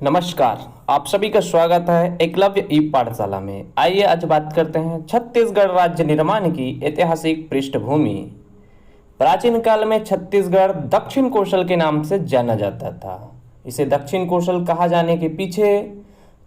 नमस्कार। आप सभी का स्वागत है एकलव्य ई पाठशाला में। आइए आज बात करते हैं छत्तीसगढ़ राज्य निर्माण की ऐतिहासिक पृष्ठभूमि। प्राचीन काल में छत्तीसगढ़ दक्षिण कोशल के नाम से जाना जाता था। इसे दक्षिण कोशल कहा जाने के पीछे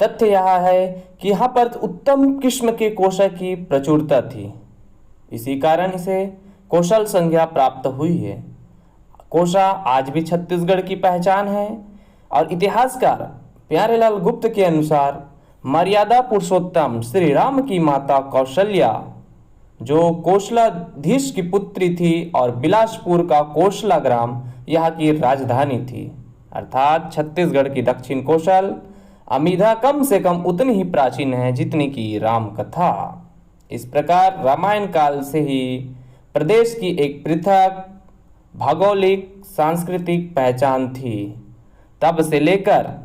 तथ्य यह है कि यहाँ पर उत्तम किस्म के कोशा की प्रचुरता थी। इसी कारण इसे कोशल संज्ञा प्राप्त हुई है। कोशा आज भी छत्तीसगढ़ की पहचान है और इतिहासकार प्यारेलाल गुप्त के अनुसार मर्यादा पुरुषोत्तम श्री राम की माता कौशल्या, जो कोशलाधीश की पुत्री थी और बिलासपुर का कोशला ग्राम यहाँ की राजधानी थी, अर्थात छत्तीसगढ़ की दक्षिण कोशल अमीधा कम से कम उतनी ही प्राचीन है जितनी की राम कथा। इस प्रकार रामायण काल से ही प्रदेश की एक पृथक भौगोलिक सांस्कृतिक पहचान थी। तब से लेकर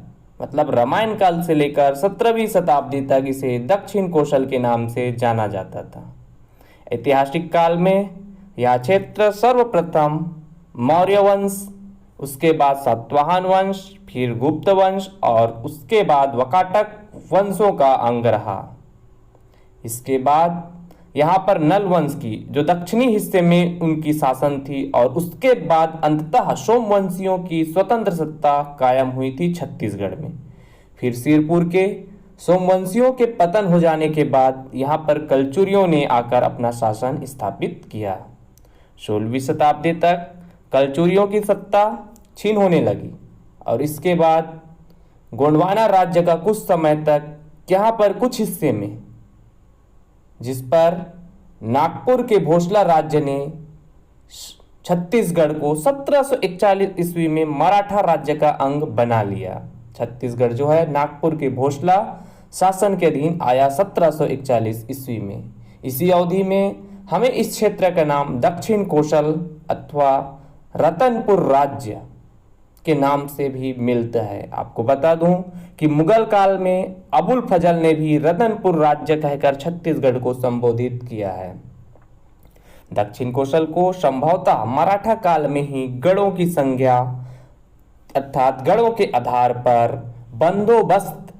रामायण काल से लेकर 17वीं शताब्दी तक इसे दक्षिण कोशल के नाम से जाना जाता था। ऐतिहासिक काल में यह क्षेत्र सर्वप्रथम मौर्य वंश, उसके बाद सातवाहन वंश, फिर गुप्त वंश और उसके बाद वकाटक वंशों का अंग रहा। इसके बाद यहाँ पर नल वंश की जो दक्षिणी हिस्से में उनकी शासन थी और उसके बाद अंततः सोमवंशियों की स्वतंत्र सत्ता कायम हुई थी छत्तीसगढ़ में। फिर सिरपुर के सोमवंशियों के पतन हो जाने के बाद यहाँ पर कलचुरियों ने आकर अपना शासन स्थापित किया। 16वीं शताब्दी तक कलचुरियों की सत्ता छीन होने लगी और इसके बाद गोंडवाना राज्य का कुछ समय तक यहाँ पर कुछ हिस्से में, जिस पर नागपुर के भोसला राज्य ने छत्तीसगढ़ को 1741 ईस्वी में मराठा राज्य का अंग बना लिया। छत्तीसगढ़ जो है नागपुर के भोसला शासन के अधीन आया 1741 ईस्वी में। इसी अवधि में हमें इस क्षेत्र का नाम दक्षिण कोशल अथवा रतनपुर राज्य के नाम से भी मिलता है। आपको बता दूं कि मुगल काल में अबुल फजल ने भी रतनपुर राज्य कहकर छत्तीसगढ़ को संबोधित किया है। दक्षिण कोशल को संभवतः मराठा काल में ही गढ़ों की संज्ञा अर्थात गढ़ों के आधार पर बंदोबस्त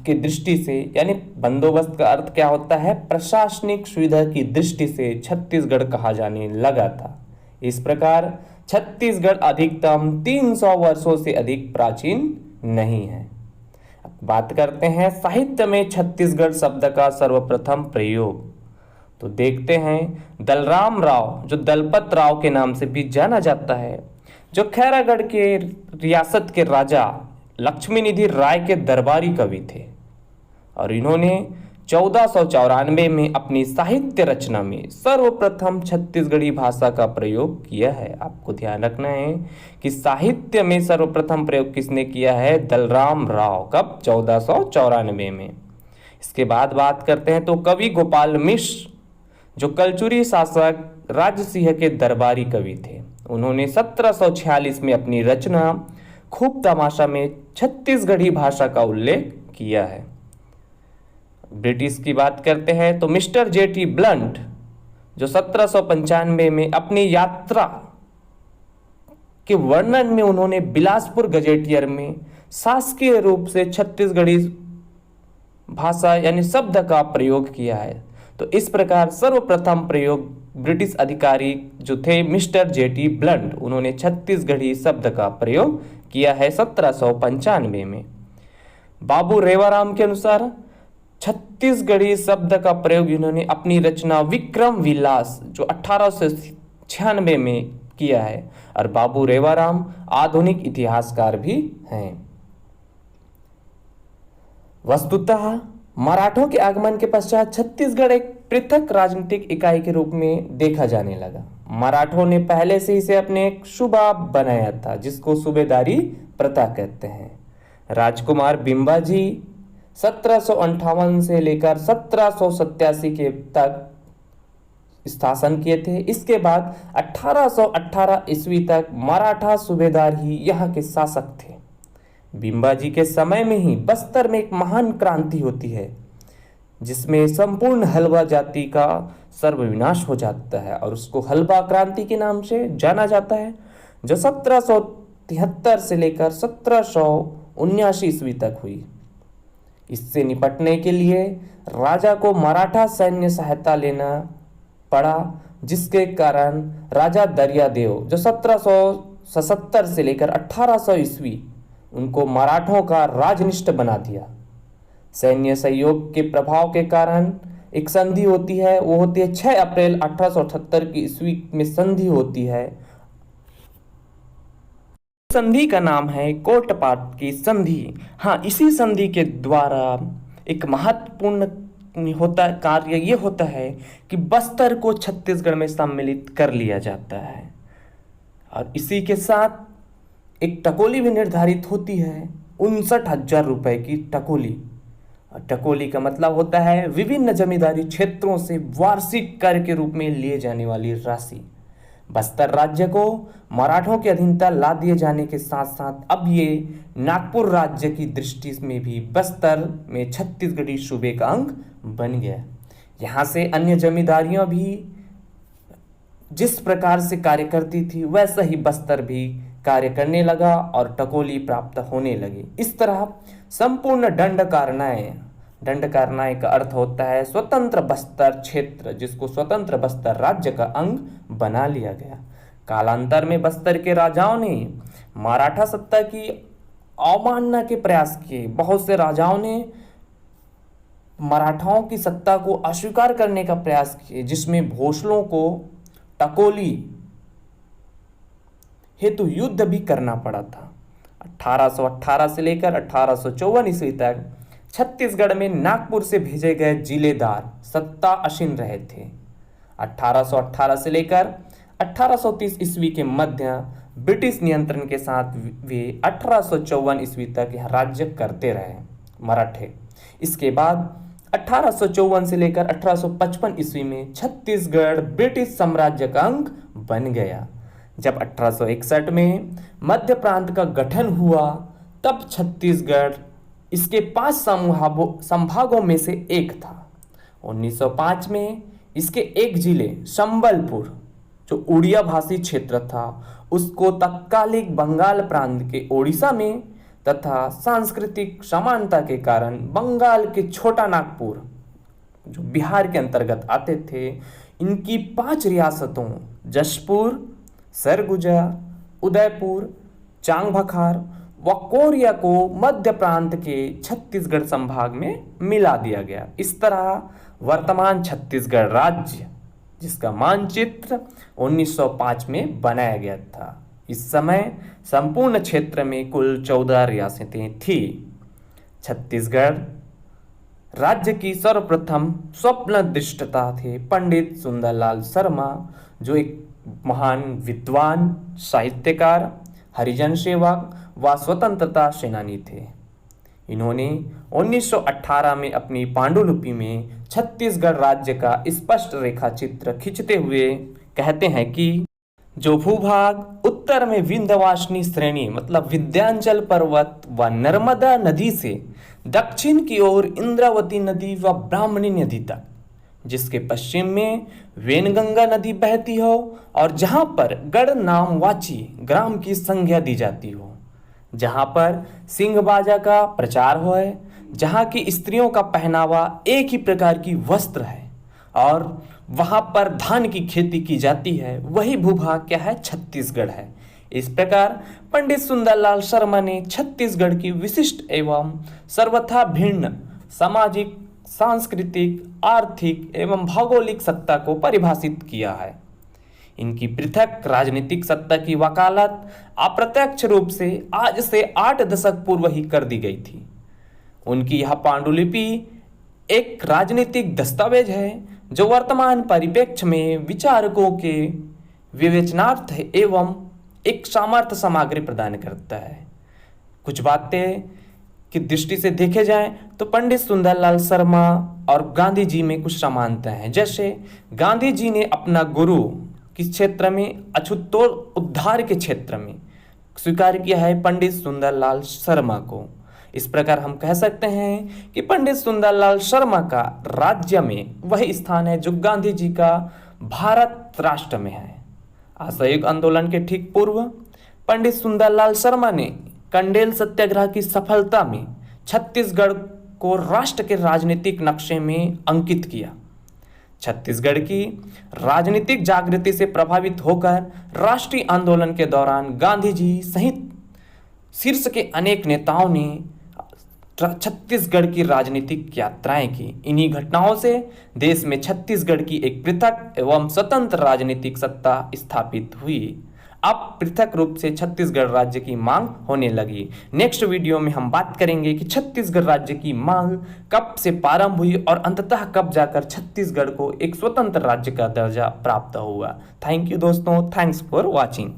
की दृष्टि से, यानी बंदोबस्त का अर्थ क्या होता है, प्रशासनिक सुविधा की दृष्टि से छत्तीसगढ़ कहा जाने लगा था। इस प्रकार छत्तीसगढ़ अधिकतम 300 वर्षों से अधिक प्राचीन नहीं है। बात करते हैं साहित्य में छत्तीसगढ़ शब्द का सर्वप्रथम प्रयोग। तो देखते हैं दलराम राव, जो दलपत राव के नाम से भी जाना जाता है, जो खैरागढ़ के रियासत के राजा लक्ष्मी निधि राय के दरबारी कवि थे और इन्होंने 1494 में अपनी साहित्य रचना में सर्वप्रथम छत्तीसगढ़ी भाषा का प्रयोग किया है। आपको ध्यान रखना है कि साहित्य में सर्वप्रथम प्रयोग किसने किया है, दलराम राव। कब? 1494 में। इसके बाद बात करते हैं तो कवि गोपाल मिश्र, जो कलचुरी शासक राजसिंह के दरबारी कवि थे, उन्होंने 1746 में अपनी रचना खूब तमाशा में छत्तीसगढ़ी भाषा का उल्लेख किया है। ब्रिटिश की बात करते हैं तो मिस्टर जेटी ब्लंट, जो 1795 में अपनी यात्रा के वर्णन में उन्होंने बिलासपुर गजेटियर में शासकीय रूप से छत्तीसगढ़ी भाषा यानी शब्द का प्रयोग किया है। तो इस प्रकार सर्वप्रथम प्रयोग ब्रिटिश अधिकारी जो थे मिस्टर जेटी ब्लंट, उन्होंने छत्तीसगढ़ी शब्द का प्रयोग किया है 1795 में। बाबू रेवाराम के अनुसार छत्तीसगढ़ी शब्द का प्रयोग इन्होंने अपनी रचना विक्रम विलास जो 1896 में किया है और बाबू रेवाराम आधुनिक इतिहासकार भी हैं। वस्तुतः मराठों के आगमन के पश्चात छत्तीसगढ़ एक पृथक राजनीतिक इकाई के रूप में देखा जाने लगा। मराठों ने पहले से इसे अपने एक सूबा बनाया था, जिसको सूबेदारी प्रथा कहते हैं। राजकुमार बिंबाजी 1758 से लेकर 1787 के तक शासन किए थे। इसके बाद 1818 ईस्वी तक मराठा सूबेदार ही यहाँ के शासक थे। बिंबाजी के समय में ही बस्तर में एक महान क्रांति होती है, जिसमें संपूर्ण हलवा जाति का सर्वविनाश हो जाता है और उसको हलवा क्रांति के नाम से जाना जाता है, जो 1773 से लेकर 1700 1979 ईस्वी तक हुई। इससे निपटने के लिए राजा को मराठा सैन्य सहायता लेना पड़ा, जिसके कारण राजा दर्यादेव जो 1777 से लेकर 1800 ईस्वी उनको मराठों का राजनिष्ठ बना दिया। सैन्य सहयोग के प्रभाव के कारण एक संधि होती है, वो होती है 6 अप्रैल 1878 की ईस्वी में संधि होती है। संधि का नाम है कोटपाट की संधि। हाँ, इसी संधि के द्वारा एक महत्वपूर्ण कार्य ये होता है कि बस्तर को छत्तीसगढ़ में सम्मिलित कर लिया जाता है और इसी के साथ एक टकोली भी निर्धारित होती है, 59,000 रुपए की टकोली। टकोली का मतलब होता है विभिन्न जमींदारी क्षेत्रों से वार्षिक कर के रूप में लिए जाने वाली राशि। बस्तर राज्य को मराठों की अधीनता ला दिए जाने के साथ साथ अब ये नागपुर राज्य की दृष्टि में भी बस्तर में छत्तीसगढ़ी सूबे का अंग बन गया। यहाँ से अन्य जमींदारियां भी जिस प्रकार से कार्य करती थी वैसा ही बस्तर भी कार्य करने लगा और टकोली प्राप्त होने लगी। इस तरह संपूर्ण दंडकारनाय का अर्थ होता है स्वतंत्र बस्तर क्षेत्र, जिसको स्वतंत्र बस्तर राज्य का अंग बना लिया गया। कालांतर में बस्तर के राजाओं ने मराठा सत्ता की अवमानना के प्रयास किए। बहुत से राजाओं ने मराठाओं की सत्ता को अस्वीकार करने का प्रयास किए, जिसमें भोसलों को टकोली हेतु युद्ध भी करना पड़ा था। 1818 से लेकर 1854 ईस्वी तक छत्तीसगढ़ में नागपुर से भेजे गए जिलेदार सत्ता आसीन रहे थे। 1818 से लेकर 1830 ईस्वी के मध्य ब्रिटिश नियंत्रण के साथ वे 1854 ईस्वी तक यह राज्य करते रहे मराठे। इसके बाद 1854 से लेकर 1855 ईस्वी में छत्तीसगढ़ ब्रिटिश साम्राज्य का अंग बन गया। जब 1861 में मध्य प्रांत का गठन हुआ तब छत्तीसगढ़ इसके 5 संभागों में से एक था। 1905 में इसके एक जिले संबलपुर जो उड़िया भाषी क्षेत्र था उसको तत्कालिक बंगाल प्रांत के ओडिशा में तथा सांस्कृतिक समानता के कारण बंगाल के छोटा नागपुर जो बिहार के अंतर्गत आते थे, इनकी 5 रियासतों जशपुर, सरगुजा, उदयपुर, चांगभखार व कोरिया को मध्य प्रांत के छत्तीसगढ़ संभाग में मिला दिया गया। इस तरह वर्तमान छत्तीसगढ़ राज्य जिसका मानचित्र 1905 में बनाया गया था। इस समय संपूर्ण क्षेत्र में कुल 14 रियासतें थी। छत्तीसगढ़ राज्य की सर्वप्रथम स्वप्न दृष्टा थे पंडित सुंदरलाल शर्मा, जो एक महान विद्वान, साहित्यकार, हरिजन सेवक व स्वतंत्रता सेनानी थे। इन्होंने 1918 में अपनी पांडुलिपि में छत्तीसगढ़ राज्य का स्पष्ट रेखा चित्र खींचते हुए कहते हैं कि जो भूभाग उत्तर में विंध्यवासिनी श्रेणी मतलब विंध्याचल पर्वत व नर्मदा नदी से दक्षिण की ओर इंद्रावती नदी व ब्राह्मणी नदी तक, जिसके पश्चिम में वेनगंगा नदी बहती हो और जहां पर गढ़ नामवाची ग्राम की संज्ञा दी जाती हो, जहां पर सिंह बाजा का प्रचार हो, जहां की स्त्रियों का पहनावा एक ही प्रकार की वस्त्र है और वहां पर धान की खेती की जाती है, वही भूभाग क्या है? छत्तीसगढ़ है। इस प्रकार पंडित सुंदरलाल शर्मा ने छत्तीसगढ़ की विशिष्ट एवं सर्वथा भिन्न सामाजिक, सांस्कृतिक, आर्थिक एवं भौगोलिक सत्ता को परिभाषित किया है। इनकी पृथक राजनीतिक सत्ता की वकालत अप्रत्यक्ष रूप से आज से 8 दशक पूर्व ही कर दी गई थी। उनकी यह पांडुलिपि एक राजनीतिक दस्तावेज है जो वर्तमान परिप्रेक्ष्य में विचारकों के विवेचनार्थ एवं एक सामर्थ्य सामग्री प्रदान करता है। कुछ बातें की दृष्टि से देखे जाएं तो पंडित सुंदरलाल शर्मा और गांधी जी में कुछ समानता है। जैसे गांधी जी ने अपना गुरु किस क्षेत्र में, अछूतोड़ उद्धार के क्षेत्र में स्वीकार किया है पंडित सुंदरलाल शर्मा को। इस प्रकार हम कह सकते हैं कि पंडित सुंदरलाल शर्मा का राज्य में वही स्थान है जो गांधी जी का भारत राष्ट्र में है। असहयोग आंदोलन के ठीक पूर्व पंडित सुंदरलाल शर्मा ने कंडेल सत्याग्रह की सफलता में छत्तीसगढ़ को राष्ट्र के राजनीतिक नक्शे में अंकित किया। छत्तीसगढ़ की राजनीतिक जागृति से प्रभावित होकर राष्ट्रीय आंदोलन के दौरान गांधी जी सहित शीर्ष के अनेक नेताओं ने छत्तीसगढ़ की राजनीतिक यात्राएं की। इन्हीं घटनाओं से देश में छत्तीसगढ़ की एक पृथक एवं स्वतंत्र राजनीतिक सत्ता स्थापित हुई। अब पृथक रूप से छत्तीसगढ़ राज्य की मांग होने लगी। नेक्स्ट वीडियो में हम बात करेंगे कि छत्तीसगढ़ राज्य की मांग कब से प्रारंभ हुई और अंततः कब जाकर छत्तीसगढ़ को एक स्वतंत्र राज्य का दर्जा प्राप्त हुआ। थैंक यू दोस्तों, थैंक्स फॉर वॉचिंग।